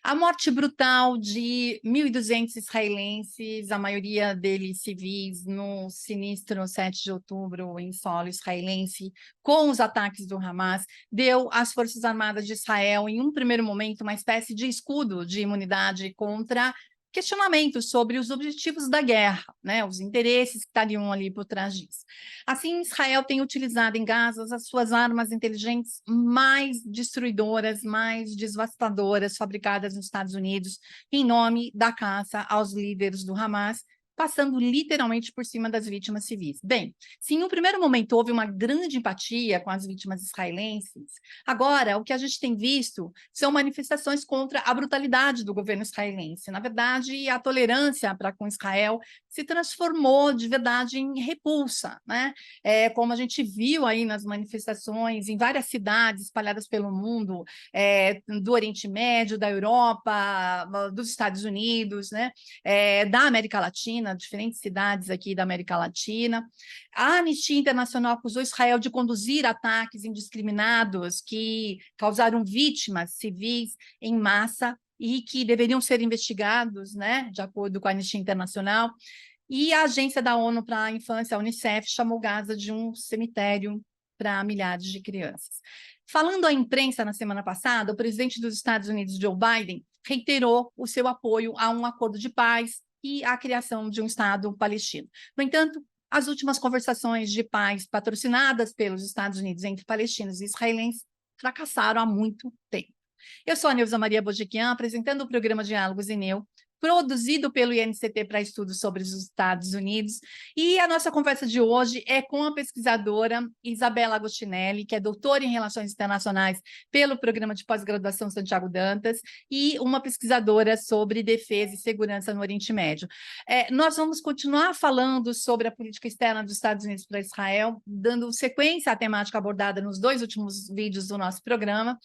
A morte brutal de 1.200 israelenses, a maioria deles civis, no sinistro 7 de outubro em solo israelense, com os ataques do Hamas, deu às Forças Armadas de Israel, em um primeiro momento, uma espécie de escudo de imunidade contra questionamentos sobre os objetivos da guerra, né, os interesses que estariam ali por trás disso. Assim, Israel tem utilizado em Gaza as suas armas inteligentes mais destruidoras, mais devastadoras, fabricadas nos Estados Unidos, em nome da caça aos líderes do Hamas, passando literalmente por cima das vítimas civis. Bem, se em um primeiro momento houve uma grande empatia com as vítimas israelenses, agora o que a gente tem visto são manifestações contra a brutalidade do governo israelense. Na verdade, a tolerância para com Israel se transformou de verdade em repulsa, né? Como a gente viu aí nas manifestações em várias cidades espalhadas pelo mundo, do Oriente Médio, da Europa, dos Estados Unidos, né? Da América Latina, diferentes cidades aqui da América Latina. A Anistia Internacional acusou Israel de conduzir ataques indiscriminados que causaram vítimas civis em massa e que deveriam ser investigados, né, de acordo com a Anistia Internacional. E a Agência da ONU para a Infância, a Unicef, chamou Gaza de um cemitério para milhares de crianças. Falando à imprensa na semana passada, o presidente dos Estados Unidos, Joe Biden, reiterou o seu apoio a um acordo de paz e à criação de um Estado palestino. No entanto, as últimas conversações de paz patrocinadas pelos Estados Unidos entre palestinos e israelenses fracassaram há muito tempo. Eu sou a Neuza Maria Bojiquian, apresentando o programa Diálogos em Neo, produzido pelo INCT para estudos sobre os Estados Unidos, e a nossa conversa de hoje é com a pesquisadora Isabela Agostinelli, que é doutora em Relações Internacionais pelo Programa de Pós-Graduação Santiago Dantas, e uma pesquisadora sobre defesa e segurança no Oriente Médio. Nós vamos continuar falando sobre a política externa dos Estados Unidos para Israel, dando sequência à temática abordada nos dois últimos vídeos do nosso programa.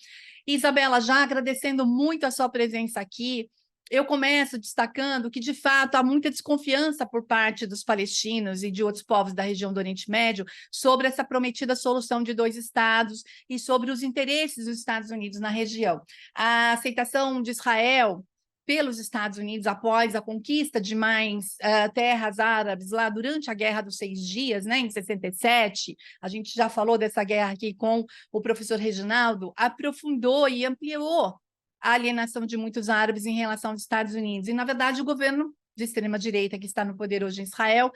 Isabela, já agradecendo muito a sua presença aqui, eu começo destacando que, de fato, há muita desconfiança por parte dos palestinos e de outros povos da região do Oriente Médio sobre essa prometida solução de dois estados e sobre os interesses dos Estados Unidos na região. A aceitação de Israel pelos Estados Unidos após a conquista de mais terras árabes lá durante a Guerra dos 6 Dias, né, em 67, a gente já falou dessa guerra aqui com o professor Reginaldo, aprofundou e ampliou a alienação de muitos árabes em relação aos Estados Unidos. E, na verdade, o governo de extrema-direita que está no poder hoje em Israel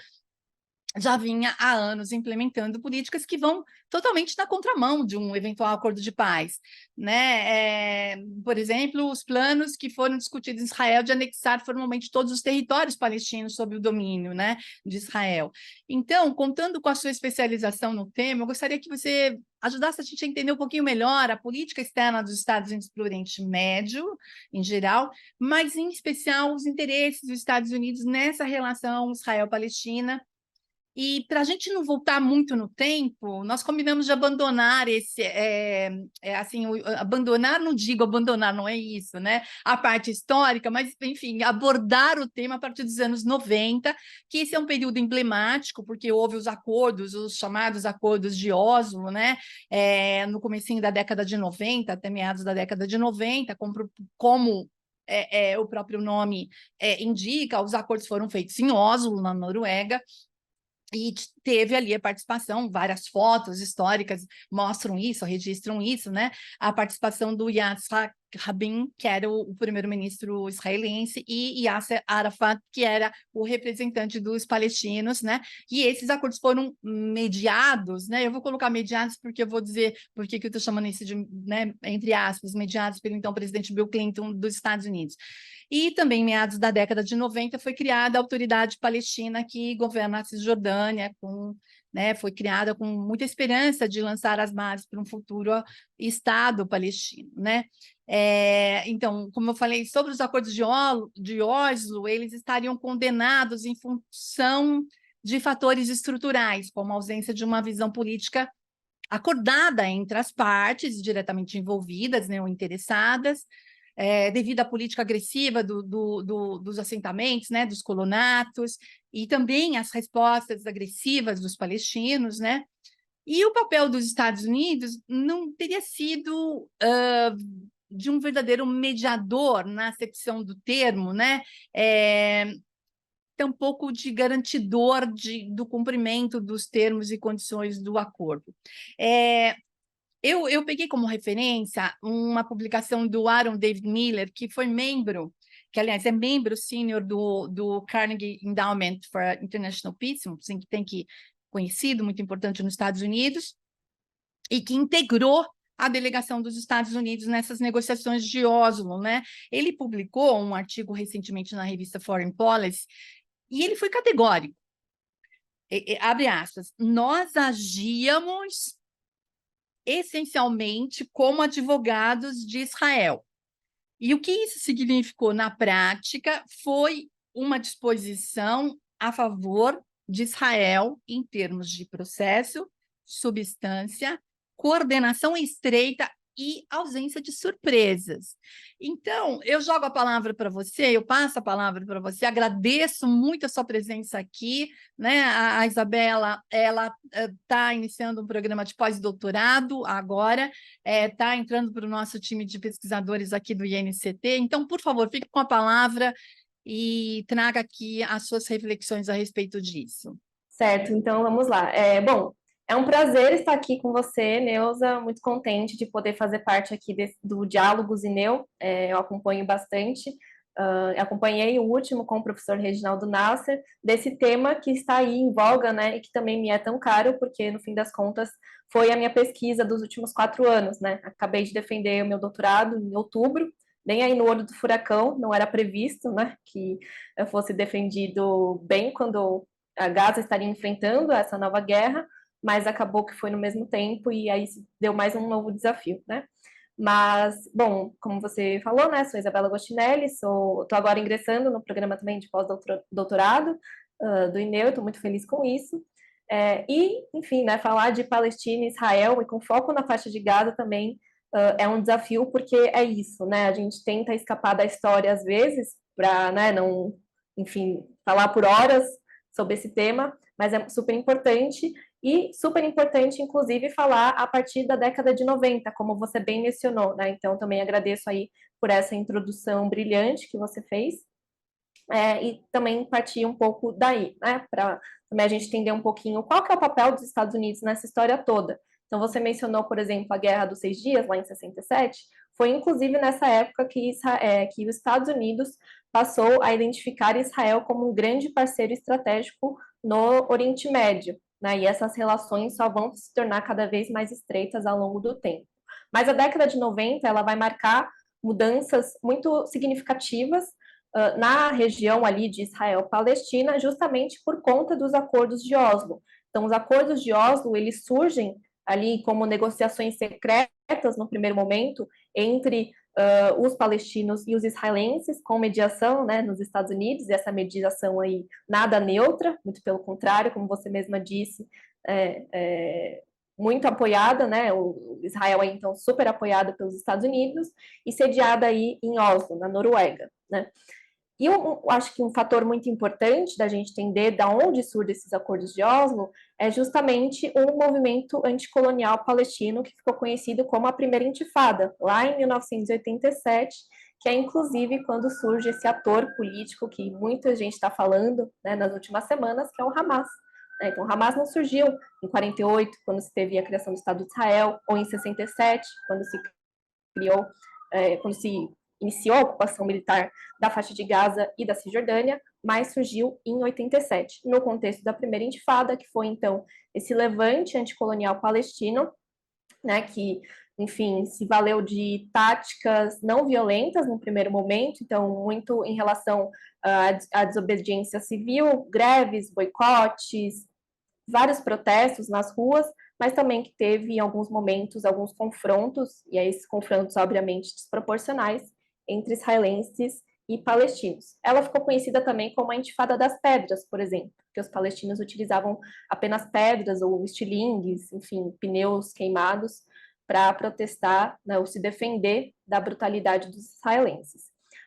já vinha há anos implementando políticas que vão totalmente na contramão de um eventual acordo de paz, né? Por exemplo, os planos que foram discutidos em Israel de anexar formalmente todos os territórios palestinos sob o domínio, né, de Israel. Então, contando com a sua especialização no tema, eu gostaria que você ajudasse a gente a entender um pouquinho melhor a política externa dos Estados Unidos para o Oriente Médio, em geral, mas, em especial, os interesses dos Estados Unidos nessa relação Israel-Palestina. E para a gente não voltar muito no tempo, nós combinamos de abandonar abandonar, não digo abandonar, não é isso, né? A parte histórica, mas, enfim, abordar o tema a partir dos anos 90, que esse é um período emblemático, porque houve os acordos, os chamados acordos de Oslo, né? No comecinho da década de 90, até meados da década de 90, como o próprio nome indica, os acordos foram feitos em Oslo, na Noruega, e teve ali a participação, várias fotos históricas mostram isso, registram isso, né? A participação do Yitzhak Rabin, que era o primeiro-ministro israelense, e Yasser Arafat, que era o representante dos palestinos, né? E esses acordos foram mediados, né? Eu vou colocar mediados porque eu vou dizer por que eu estou chamando isso de, né, entre aspas, mediados pelo então presidente Bill Clinton dos Estados Unidos. E também, em meados da década de 90, foi criada a Autoridade Palestina, que governa a Cisjordânia, foi criada com muita esperança de lançar as bases para um futuro Estado palestino, né? Então, como eu falei, sobre os acordos de Oslo, eles estariam condenados em função de fatores estruturais, como a ausência de uma visão política acordada entre as partes diretamente envolvidas, né, ou interessadas, devido à política agressiva dos assentamentos, né, dos colonatos, e também às respostas agressivas dos palestinos, né? E o papel dos Estados Unidos não teria sido de um verdadeiro mediador na acepção do termo, né? Tampouco de garantidor do cumprimento dos termos e condições do acordo. Eu peguei como referência uma publicação do Aaron David Miller, que foi membro, que, aliás, é membro sênior do Carnegie Endowment for International Peace, um think tank conhecido, muito importante nos Estados Unidos, e que integrou a delegação dos Estados Unidos nessas negociações de Oslo, né? Ele publicou um artigo recentemente na revista Foreign Policy, e ele foi categórico. Abre aspas, nós agíamos essencialmente como advogados de Israel. E o que isso significou na prática foi uma disposição a favor de Israel em termos de processo, substância, coordenação estreita e ausência de surpresas. Então, eu jogo a palavra para você, eu passo a palavra para você, agradeço muito a sua presença aqui, né? A Isabela, ela está iniciando um programa de pós-doutorado agora, está entrando para o nosso time de pesquisadores aqui do INCT, então, por favor, fique com a palavra e traga aqui as suas reflexões a respeito disso. Certo, então vamos lá. Bom, é um prazer estar aqui com você, Neuza, muito contente de poder fazer parte aqui do Diálogos INEU, eu acompanho bastante, acompanhei o último com o professor Reginaldo Nasser, desse tema que está aí em voga, né, e que também me é tão caro, porque no fim das contas foi a minha pesquisa dos últimos 4 anos, né, acabei de defender o meu doutorado em outubro, bem aí no olho do furacão, não era previsto, né, que eu fosse defendido bem quando a Gaza estaria enfrentando essa nova guerra, mas acabou que foi no mesmo tempo e aí deu mais um novo desafio, né? Mas, bom, como você falou, né, sou Isabela Agostinelli, estou agora ingressando no programa também de pós-doutorado do INEU, estou muito feliz com isso. Enfim, né, falar de Palestina e Israel e com foco na faixa de Gaza também é um desafio, porque é isso, né, a gente tenta escapar da história às vezes, para, né, não, enfim, falar por horas sobre esse tema, mas é super importante, inclusive, falar a partir da década de 90, como você bem mencionou, né? Então, também agradeço aí por essa introdução brilhante que você fez, e também partir um pouco daí, né? Para também a gente entender um pouquinho qual que é o papel dos Estados Unidos nessa história toda. Então, você mencionou, por exemplo, a Guerra dos 6 Dias, lá em 67, foi inclusive nessa época que os Estados Unidos passou a identificar Israel como um grande parceiro estratégico no Oriente Médio, né? E essas relações só vão se tornar cada vez mais estreitas ao longo do tempo. Mas a década de 90, ela vai marcar mudanças muito significativas na região ali de Israel-Palestina, justamente por conta dos acordos de Oslo. Então, os acordos de Oslo, eles surgem ali como negociações secretas no primeiro momento entre os palestinos e os israelenses, com mediação, né, nos Estados Unidos, e essa mediação aí nada neutra, muito pelo contrário, como você mesma disse, muito apoiada, né, o Israel é então super apoiado pelos Estados Unidos e sediada aí em Oslo, na Noruega, né. E eu acho que um fator muito importante da gente entender de onde surgem esses acordos de Oslo é justamente o movimento anticolonial palestino, que ficou conhecido como a Primeira Intifada, lá em 1987, que é inclusive quando surge esse ator político que muita gente está falando, né, nas últimas semanas, que é o Hamas. Então, o Hamas não surgiu em 48, quando se teve a criação do Estado de Israel, ou em 67, quando se criou, quando se iniciou a ocupação militar da faixa de Gaza e da Cisjordânia, mas surgiu em 87, no contexto da Primeira Intifada, que foi, então, esse levante anticolonial palestino, né, que, enfim, se valeu de táticas não violentas no primeiro momento, então, muito em relação à desobediência civil, greves, boicotes, vários protestos nas ruas, mas também que teve, em alguns momentos, alguns confrontos, e aí esses confrontos, obviamente, desproporcionais, entre israelenses e palestinos. Ela ficou conhecida também como a Intifada das Pedras, por exemplo, porque os palestinos utilizavam apenas pedras ou estilingues, enfim, pneus queimados, para protestar, né, ou se defender da brutalidade dos israelenses.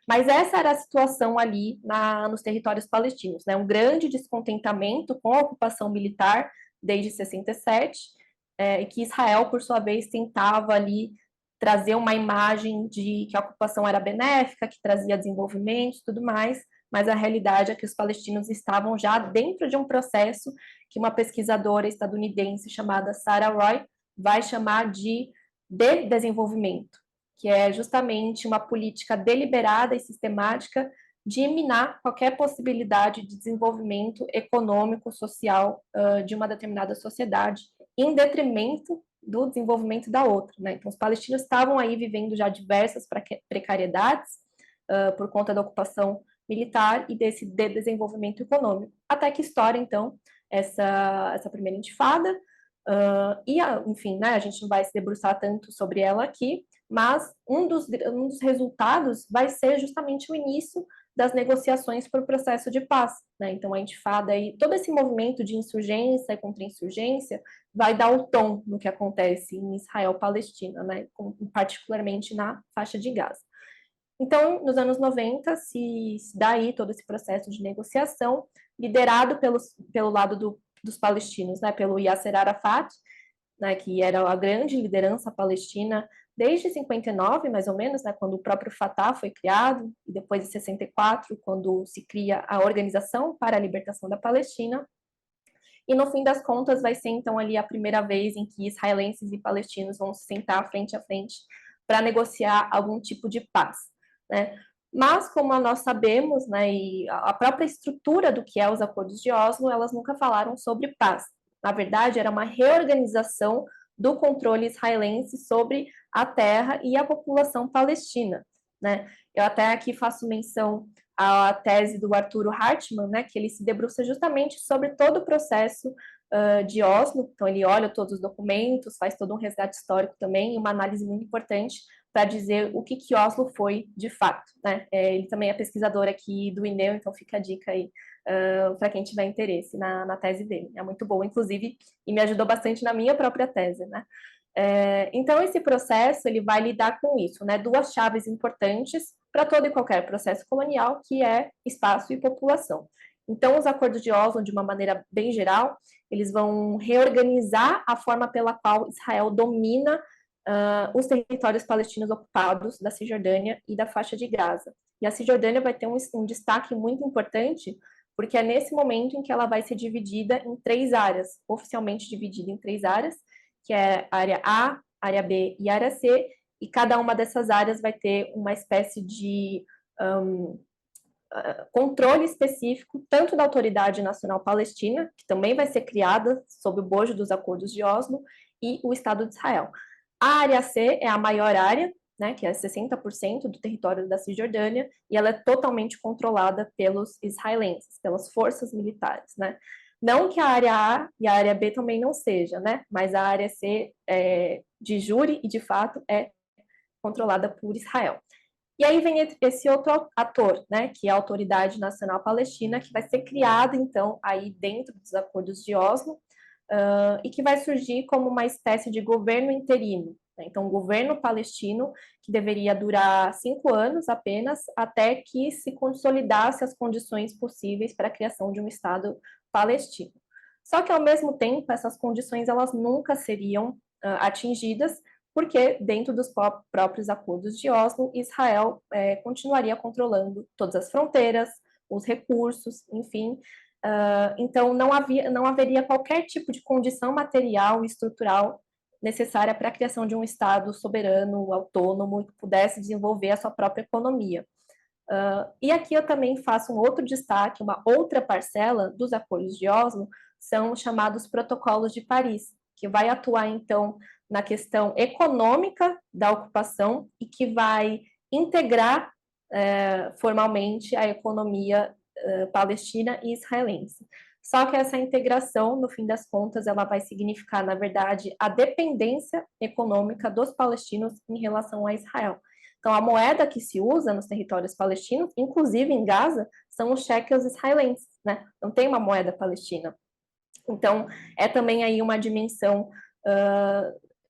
Mas essa era a situação ali nos territórios palestinos, né? Um grande descontentamento com a ocupação militar desde 67, e que Israel, por sua vez, tentava ali trazer uma imagem de que a ocupação era benéfica, que trazia desenvolvimento e tudo mais, mas a realidade é que os palestinos estavam já dentro de um processo que uma pesquisadora estadunidense chamada Sarah Roy vai chamar de desenvolvimento, que é justamente uma política deliberada e sistemática de minar qualquer possibilidade de desenvolvimento econômico, social de uma determinada sociedade, em detrimento do desenvolvimento da outra, né? Então, os palestinos estavam aí vivendo já diversas precariedades por conta da ocupação militar e desse desenvolvimento econômico, até que estoura, então, essa primeira intifada, enfim, né, a gente não vai se debruçar tanto sobre ela aqui, mas um dos resultados vai ser justamente o início das negociações para o processo de paz, né? Então, a intifada e todo esse movimento de insurgência e contra-insurgência vai dar o tom no que acontece em Israel-Palestina, né? Particularmente na faixa de Gaza. Então, nos anos 90, se dá aí todo esse processo de negociação, liderado pelo lado dos palestinos, né? Pelo Yasser Arafat, né? Que era a grande liderança palestina desde 59, mais ou menos, né, quando o próprio Fatah foi criado, e depois de 64, quando se cria a Organização para a Libertação da Palestina. E no fim das contas vai ser então ali a primeira vez em que israelenses e palestinos vão se sentar frente a frente para negociar algum tipo de paz, né? Mas, como nós sabemos, né, e a própria estrutura do que é os acordos de Oslo, elas nunca falaram sobre paz. Na verdade, era uma reorganização do controle israelense sobre a terra e a população palestina, né? Eu até aqui faço menção à tese do Arturo Hartmann, né, que ele se debruça justamente sobre todo o processo de Oslo. Então, ele olha todos os documentos, faz todo um resgate histórico também, uma análise muito importante para dizer o que Oslo foi de fato, né? Ele também é pesquisador aqui do INEU, então fica a dica aí para quem tiver interesse na tese dele. É muito boa, inclusive, e me ajudou bastante na minha própria tese, né? Então, esse processo ele vai lidar com isso, né? Duas chaves importantes para todo e qualquer processo colonial, que é espaço e população. Então, os acordos de Oslo, de uma maneira bem geral, eles vão reorganizar a forma pela qual Israel domina os territórios palestinos ocupados da Cisjordânia e da faixa de Gaza. E a Cisjordânia vai ter um destaque muito importante, porque é nesse momento em que ela vai ser dividida em 3 áreas, oficialmente dividida em 3 áreas, que é a área A, área B e área C, e cada uma dessas áreas vai ter uma espécie de controle específico, tanto da Autoridade Nacional Palestina, que também vai ser criada sob o bojo dos acordos de Oslo, e o Estado de Israel. A área C é a maior área, né, que é 60% do território da Cisjordânia, e ela é totalmente controlada pelos israelenses, pelas forças militares, né? Não que a área A e a área B também não seja, né? Mas a área C, de jure e de fato, é controlada por Israel. E aí vem esse outro ator, né, que é a Autoridade Nacional Palestina, que vai ser criada, então, aí dentro dos acordos de Oslo, e que vai surgir como uma espécie de governo interino. Né? Então, um governo palestino que deveria durar 5 anos apenas, até que se consolidasse as condições possíveis para a criação de um Estado palestino. Só que, ao mesmo tempo, essas condições elas nunca seriam atingidas, porque dentro dos próprios acordos de Oslo, Israel continuaria controlando todas as fronteiras, os recursos, enfim. Então, não haveria qualquer tipo de condição material e estrutural necessária para a criação de um Estado soberano, autônomo, que pudesse desenvolver a sua própria economia. E aqui eu também faço um outro destaque, uma outra parcela dos acordos de Oslo, são os chamados protocolos de Paris, que vai atuar, então, na questão econômica da ocupação e que vai integrar formalmente a economia palestina e israelense. Só que essa integração, no fim das contas, ela vai significar, na verdade, a dependência econômica dos palestinos em relação a Israel. Então, a moeda que se usa nos territórios palestinos, inclusive em Gaza, são os cheques israelenses, né? Não tem uma moeda palestina. Então, é também aí uma dimensão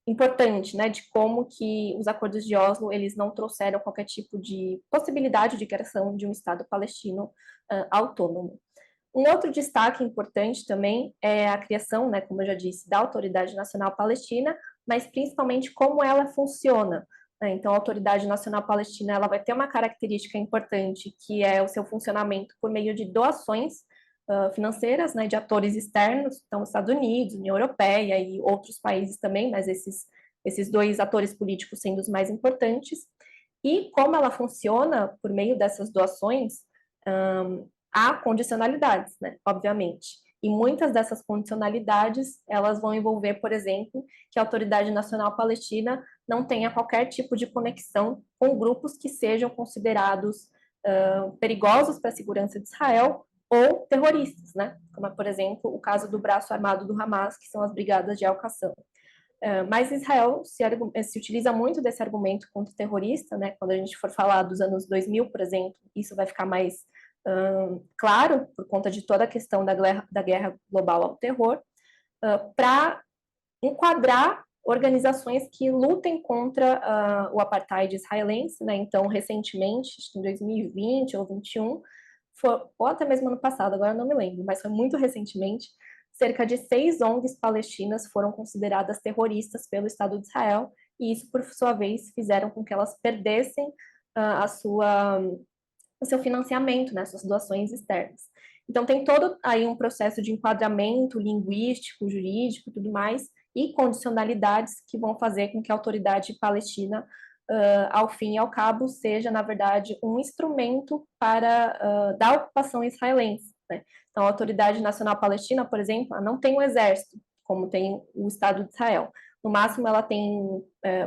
importante, né, de como que os acordos de Oslo, eles não trouxeram qualquer tipo de possibilidade de criação de um Estado palestino autônomo. Um outro destaque importante também é a criação, né, como eu já disse, da Autoridade Nacional Palestina, mas principalmente como ela funciona, né? Então, a Autoridade Nacional Palestina ela vai ter uma característica importante, que é o seu funcionamento por meio de doações financeiras, né, de atores externos, então Estados Unidos, União Europeia e outros países também, mas esses dois atores políticos sendo os mais importantes. E como ela funciona por meio dessas doações, há condicionalidades, né, obviamente. E muitas dessas condicionalidades, elas vão envolver, por exemplo, que a Autoridade Nacional Palestina não tenha qualquer tipo de conexão com grupos que sejam considerados perigosos para a segurança de Israel ou terroristas, né? Como, por exemplo, o caso do braço armado do Hamas, que são as brigadas de Al-Qassam. Mas Israel se utiliza muito desse argumento contra o terrorista, né? Quando a gente for falar dos anos 2000, por exemplo, isso vai ficar mais claro, por conta de toda a questão da guerra global ao terror, para enquadrar organizações que lutem contra o apartheid israelense, né? Então, recentemente, acho que em 2020 ou 2021, ou até mesmo ano passado, agora não me lembro, mas foi muito recentemente, cerca de 6 ONGs palestinas foram consideradas terroristas pelo Estado de Israel, e isso, por sua vez, fizeram com que elas perdessem o seu financiamento, né, suas doações externas. Então, tem todo aí um processo de enquadramento linguístico, jurídico, tudo mais, e condicionalidades que vão fazer com que a autoridade palestina, ao fim e ao cabo, seja, na verdade, um instrumento para da ocupação israelense, né? Então, a Autoridade Nacional Palestina, por exemplo, não tem um exército, como tem o Estado de Israel. No máximo, ela tem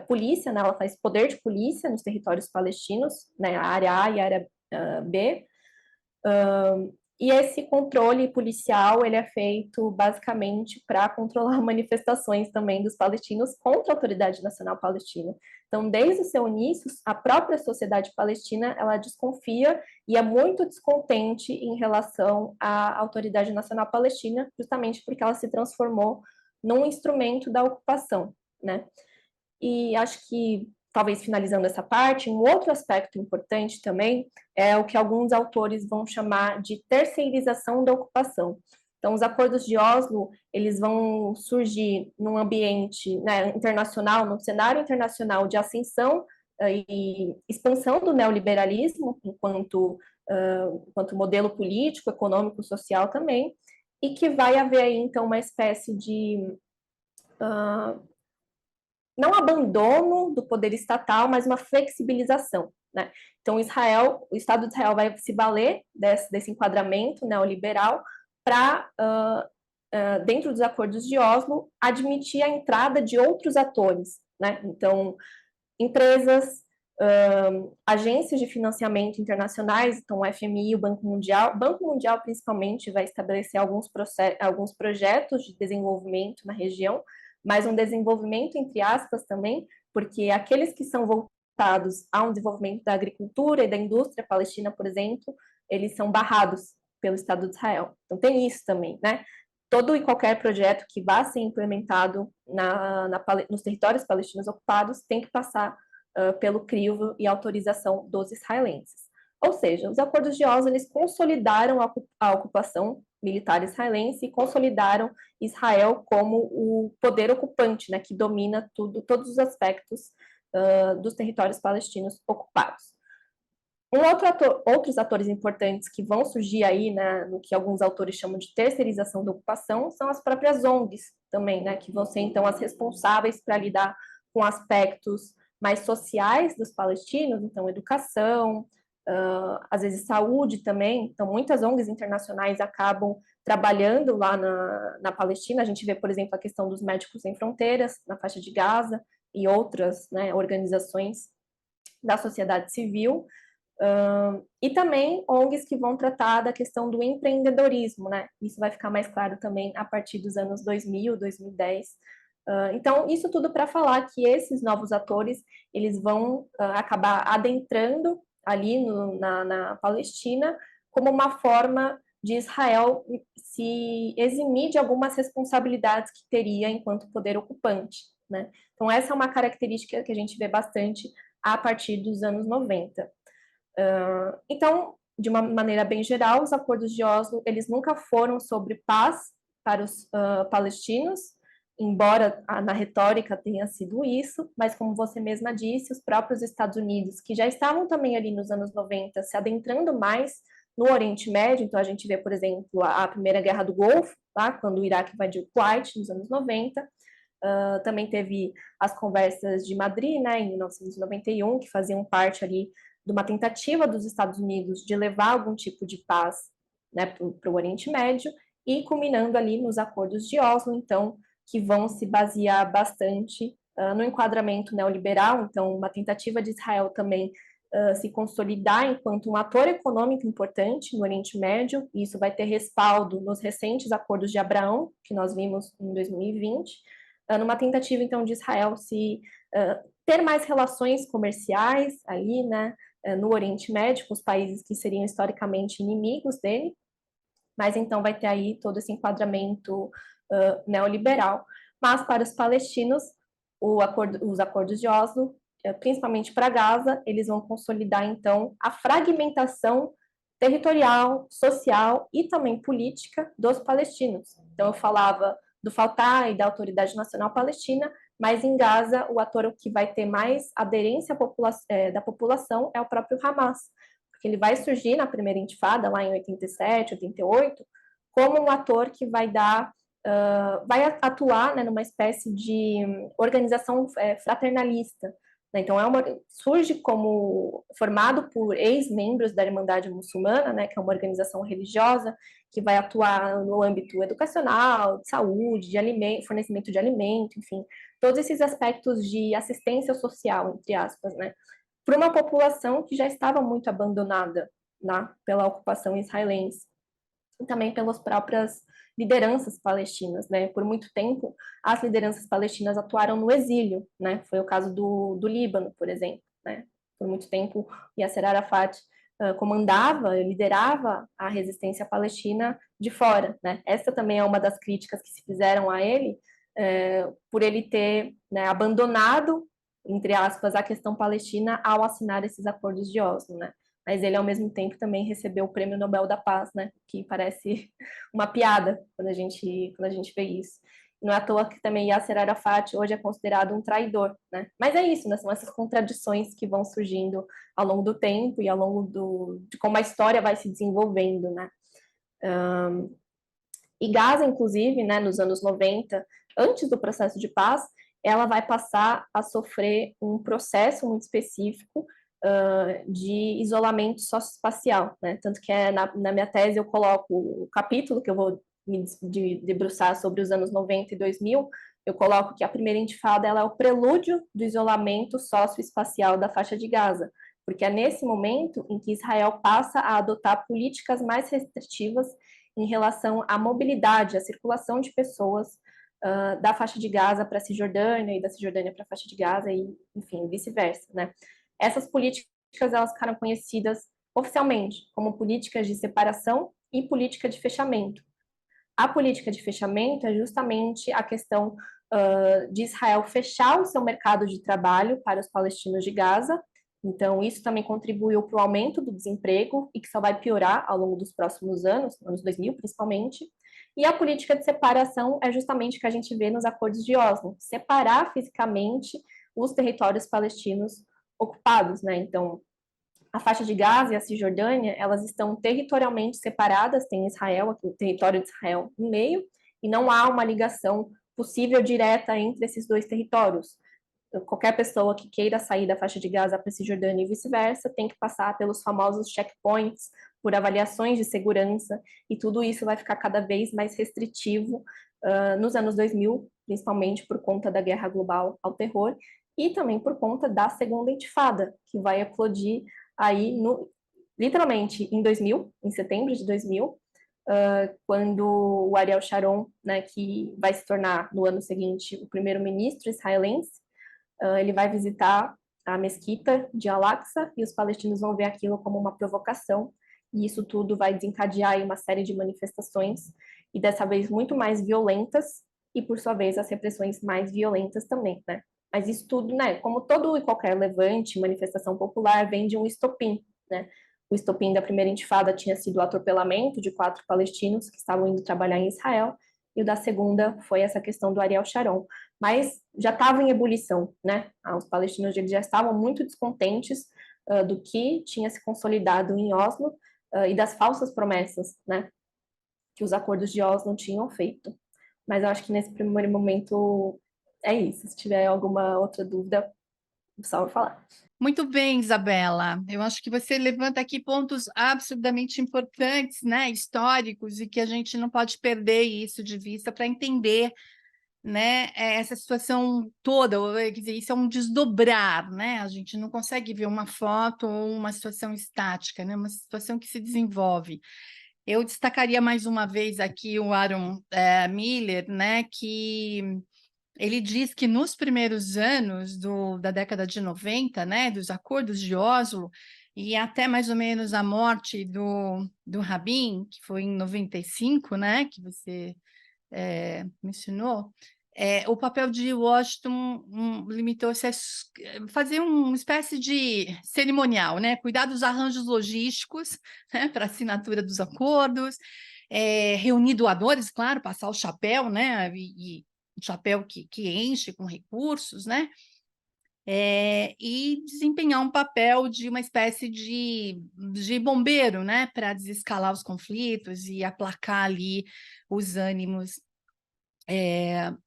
polícia, né? Ela faz poder de polícia nos territórios palestinos, né? A área A e a área B. E esse controle policial ele é feito basicamente para controlar manifestações também dos palestinos contra a Autoridade Nacional Palestina. Então, desde o seu início, a própria sociedade palestina ela desconfia e é muito descontente em relação à Autoridade Nacional Palestina, justamente porque ela se transformou num instrumento da ocupação, né? E acho que, talvez finalizando essa parte, um outro aspecto importante também é o que alguns autores vão chamar de terceirização da ocupação. Então, os acordos de Oslo, eles vão surgir num ambiente, né, internacional, num cenário internacional de ascensão e expansão do neoliberalismo enquanto modelo político, econômico, social também, e que vai haver aí, então, uma espécie de não abandono do poder estatal, mas uma flexibilização, né? Então, Israel, o Estado de Israel vai se valer desse enquadramento neoliberal para, dentro dos acordos de Oslo, admitir a entrada de outros atores, né? Então, empresas, agências de financiamento internacionais, então o FMI, o Banco Mundial principalmente vai estabelecer alguns projetos de desenvolvimento na região, mas um desenvolvimento entre aspas também, porque aqueles que são voltados ao desenvolvimento da agricultura e da indústria palestina, por exemplo, eles são barrados pelo Estado de Israel. Então tem isso também, né? Todo e qualquer projeto que vá ser implementado nos territórios palestinos ocupados tem que passar pelo crivo e autorização dos israelenses. Ou seja, os acordos de Oslo eles consolidaram a ocupação militar israelense e consolidaram Israel como o poder ocupante, né, que domina todos os aspectos dos territórios palestinos ocupados. Outros atores importantes que vão surgir aí, né, no que alguns autores chamam de terceirização da ocupação, são as próprias ONGs também, né, que vão ser então as responsáveis para lidar com aspectos mais sociais dos palestinos, então educação, às vezes saúde também. Então, muitas ONGs internacionais acabam trabalhando lá na Palestina. A gente vê, por exemplo, a questão dos Médicos Sem Fronteiras na faixa de Gaza e outras, né, organizações da sociedade civil. E também ONGs que vão tratar da questão do empreendedorismo, né? Isso vai ficar mais claro também a partir dos anos 2000, 2010. Então, isso tudo para falar que esses novos atores, eles vão acabar adentrando ali na Palestina como uma forma de Israel se eximir de algumas responsabilidades que teria enquanto poder ocupante, né? Então, essa é uma característica que a gente vê bastante a partir dos anos 90. Então, de uma maneira bem geral, os acordos de Oslo, eles nunca foram sobre paz para os palestinos, embora na retórica tenha sido isso, mas como você mesma disse, os próprios Estados Unidos, que já estavam também ali nos anos 90, se adentrando mais no Oriente Médio, então a gente vê, por exemplo, a Primeira Guerra do Golfo, tá? Quando o Iraque invadiu o Kuwait, nos anos 90, também teve as conversas de Madrid, né, em 1991, que faziam parte ali de uma tentativa dos Estados Unidos de levar algum tipo de paz, né, para o Oriente Médio, e culminando ali nos acordos de Oslo, então, que vão se basear bastante no enquadramento neoliberal, então, uma tentativa de Israel também se consolidar enquanto um ator econômico importante no Oriente Médio, e isso vai ter respaldo nos recentes acordos de Abraão, que nós vimos em 2020, numa tentativa, então, de Israel se ter mais relações comerciais ali, né, no Oriente Médio, com os países que seriam historicamente inimigos dele, mas então vai ter aí todo esse enquadramento neoliberal. Mas para os palestinos, os acordos de Oslo, principalmente para Gaza, eles vão consolidar então a fragmentação territorial, social e também política dos palestinos. Então eu falava do Fatah e da Autoridade Nacional Palestina, mas em Gaza o ator que vai ter mais aderência da população é o próprio Hamas, porque ele vai surgir na primeira intifada, lá em 87, 88, como um ator que vai vai atuar, né, numa espécie de organização fraternalista. Né? Então, surge como formado por ex-membros da Irmandade Muçulmana, né, que é uma organização religiosa que vai atuar no âmbito educacional, de saúde, de fornecimento de alimento, enfim, todos esses aspectos de assistência social, entre aspas, né, para uma população que já estava muito abandonada, né, pela ocupação israelense e também pelas próprias lideranças palestinas, né? Por muito tempo, as lideranças palestinas atuaram no exílio, né? Foi o caso do Líbano, por exemplo, né? Por muito tempo, Yasser Arafat liderava a resistência palestina de fora, né? Essa também é uma das críticas que se fizeram a ele, por ele ter, né, abandonado, entre aspas, a questão palestina ao assinar esses acordos de Oslo, né? Mas ele, ao mesmo tempo, também recebeu o Prêmio Nobel da Paz, né? Que parece uma piada quando a gente vê isso. Não é à toa que também Yasser Arafat hoje é considerado um traidor, né? Mas é isso, né? São essas contradições que vão surgindo ao longo do tempo e ao longo de como a história vai se desenvolvendo, né? E Gaza, inclusive, né, nos anos 90, antes do processo de paz, ela vai passar a sofrer um processo muito específico de isolamento socioespacial, né? Tanto que na minha tese eu coloco o capítulo que eu vou me debruçar sobre os anos 90 e 2000, eu coloco que a primeira intifada ela é o prelúdio do isolamento socioespacial da faixa de Gaza, porque é nesse momento em que Israel passa a adotar políticas mais restritivas em relação à mobilidade, à circulação de pessoas da faixa de Gaza para a Cisjordânia e da Cisjordânia para a faixa de Gaza e, enfim, vice-versa, né? Essas políticas elas ficaram conhecidas oficialmente como políticas de separação e política de fechamento. A política de fechamento é justamente a questão de Israel fechar o seu mercado de trabalho para os palestinos de Gaza. Então, isso também contribuiu para o aumento do desemprego e que só vai piorar ao longo dos próximos anos 2000 principalmente. E a política de separação é justamente o que a gente vê nos acordos de Oslo, separar fisicamente os territórios palestinos ocupados, né? Então, a faixa de Gaza e a Cisjordânia, elas estão territorialmente separadas, tem Israel, aqui, o território de Israel no meio, e não há uma ligação possível direta entre esses dois territórios. Então, qualquer pessoa que queira sair da faixa de Gaza para a Cisjordânia e vice-versa tem que passar pelos famosos checkpoints, por avaliações de segurança, e tudo isso vai ficar cada vez mais restritivo nos anos 2000, principalmente por conta da guerra global ao terror, e também por conta da segunda intifada, que vai eclodir aí, literalmente, em 2000, em setembro de 2000, quando o Ariel Sharon, né, que vai se tornar, no ano seguinte, o primeiro-ministro israelense, ele vai visitar a mesquita de Al-Aqsa e os palestinos vão ver aquilo como uma provocação, e isso tudo vai desencadear aí uma série de manifestações, e dessa vez muito mais violentas, e por sua vez as repressões mais violentas também, né? Mas isso tudo, né, como todo e qualquer levante, manifestação popular, vem de um estopim, né? O estopim da primeira intifada tinha sido o atropelamento de 4 palestinos que estavam indo trabalhar em Israel, e o da segunda foi essa questão do Ariel Sharon. Mas já estava em ebulição, né? Os palestinos eles já estavam muito descontentes do que tinha se consolidado em Oslo e das falsas promessas, né? Que os acordos de Oslo tinham feito. Mas eu acho que nesse primeiro momento é isso. Se tiver alguma outra dúvida, só falar. Muito bem, Isabela. Eu acho que você levanta aqui pontos absurdamente importantes, né, históricos, e que a gente não pode perder isso de vista para entender, né, essa situação toda. Quer dizer, isso é um desdobrar, né? A gente não consegue ver uma foto ou uma situação estática, né? Uma situação que se desenvolve. Eu destacaria mais uma vez aqui o Aaron Miller, né, que ele diz que nos primeiros anos da década de 90, né, dos acordos de Oslo, e até mais ou menos a morte do Rabin, que foi em 95, né, que você mencionou, o papel de Washington limitou-se a fazer uma espécie de cerimonial, né, cuidar dos arranjos logísticos, né, para a assinatura dos acordos, reunir doadores, claro, passar o chapéu, né, e um chapéu que enche com recursos, né? E desempenhar um papel de uma espécie de bombeiro, né? Para desescalar os conflitos e aplacar ali os ânimos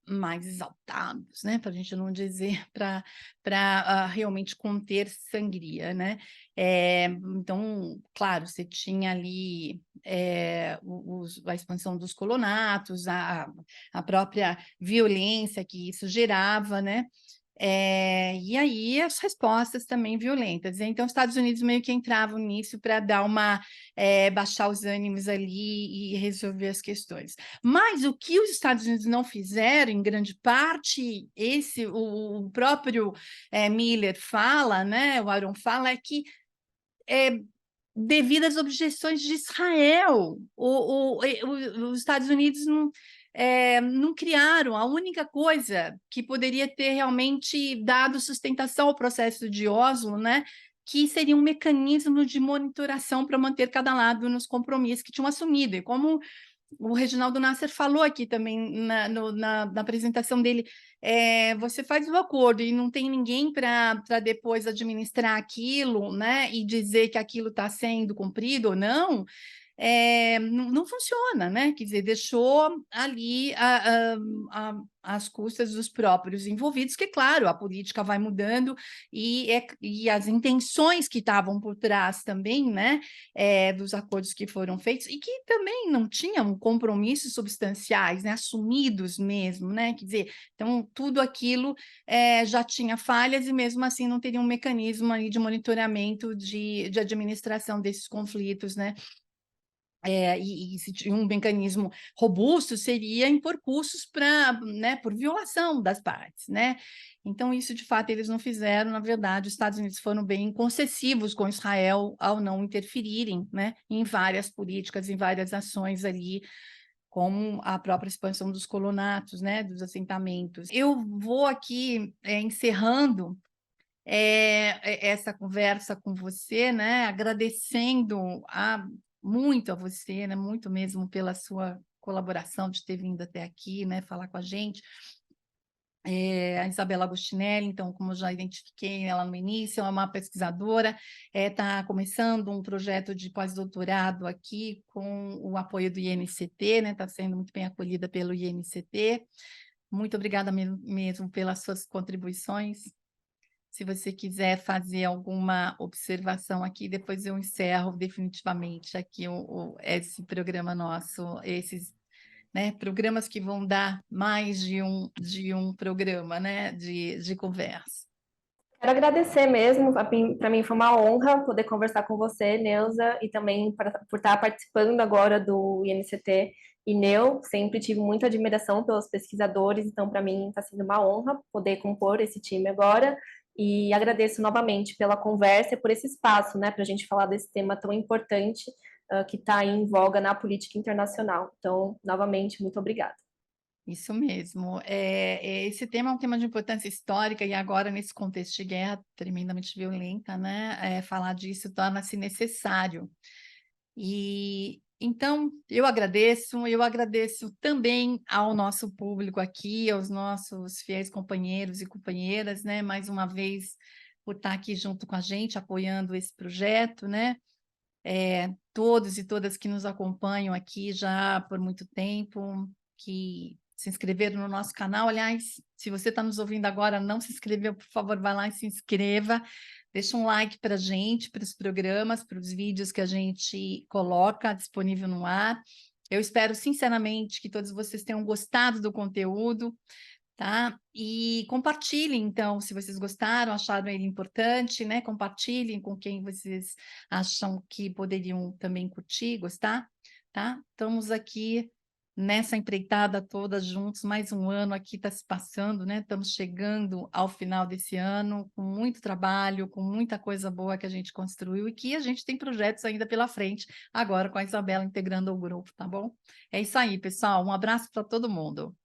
mais exaltados, né? Para a gente não dizer para realmente conter sangria, né? Então, claro, você tinha ali a expansão dos colonatos, a própria violência que isso gerava, né? E aí as respostas também violentas. Então, os Estados Unidos meio que entravam nisso para dar baixar os ânimos ali e resolver as questões. Mas o que os Estados Unidos não fizeram, em grande parte, o próprio Miller fala, né? O Aaron fala, é que devido às objeções de Israel, os Estados Unidos não criaram a única coisa que poderia ter realmente dado sustentação ao processo de Oslo, né? Que seria um mecanismo de monitoração para manter cada lado nos compromissos que tinham assumido. E como o Reginaldo Nasser falou aqui também na apresentação dele, você faz o acordo e não tem ninguém para depois administrar aquilo, né, e dizer que aquilo está sendo cumprido ou não, não funciona, né? Quer dizer, deixou ali as custas dos próprios envolvidos, que, claro, a política vai mudando e as intenções que estavam por trás também, né, dos acordos que foram feitos e que também não tinham compromissos substanciais, né, assumidos mesmo, né? Quer dizer, então tudo aquilo já tinha falhas e mesmo assim não teria um mecanismo aí de monitoramento de administração desses conflitos, né? E se tinha um mecanismo robusto, seria impor custos né, por violação das partes, né? Então, isso, de fato, eles não fizeram. Na verdade, os Estados Unidos foram bem concessivos com Israel ao não interferirem, né, em várias políticas, em várias ações ali, como a própria expansão dos colonatos, né, dos assentamentos. Eu vou aqui encerrando essa conversa com você, né? Agradecendo muito a você, né? Muito mesmo pela sua colaboração de ter vindo até aqui, né? Falar com a gente. A Isabela Agostinelli, então, como eu já identifiquei ela no início, é uma pesquisadora, está começando um projeto de pós-doutorado aqui com o apoio do INCT, né? Está sendo muito bem acolhida pelo INCT. Muito obrigada mesmo pelas suas contribuições. Se você quiser fazer alguma observação aqui, depois eu encerro definitivamente aqui esse programa nosso, esses, né, programas que vão dar mais de um programa, né, de conversa. Quero agradecer mesmo, para mim foi uma honra poder conversar com você, Neuza, e também por estar participando agora do INCT e NEU. Sempre tive muita admiração pelos pesquisadores, então para mim está sendo uma honra poder compor esse time agora. E agradeço novamente pela conversa e por esse espaço, né, para a gente falar desse tema tão importante que está em voga na política internacional. Então, novamente, muito obrigada. Isso mesmo. Esse tema é um tema de importância histórica e agora, nesse contexto de guerra tremendamente violenta, né, falar disso torna-se necessário. E Então, eu agradeço também ao nosso público aqui, aos nossos fiéis companheiros e companheiras, né, mais uma vez, por estar aqui junto com a gente, apoiando esse projeto, né, todos e todas que nos acompanham aqui já por muito tempo, que se inscreveram no nosso canal. Aliás, se você está nos ouvindo agora, não se inscreveu, por favor, vai lá e se inscreva. Deixa um like para a gente, para os programas, para os vídeos que a gente coloca disponível no ar. Eu espero, sinceramente, que todos vocês tenham gostado do conteúdo, tá? E compartilhem, então, se vocês gostaram, acharam ele importante, né? Compartilhem com quem vocês acham que poderiam também curtir, gostar, tá? Estamos aqui nessa empreitada toda juntos, mais um ano aqui está se passando, né? Estamos chegando ao final desse ano com muito trabalho, com muita coisa boa que a gente construiu e que a gente tem projetos ainda pela frente, agora com a Isabela integrando o grupo, tá bom? É isso aí, pessoal. Um abraço para todo mundo.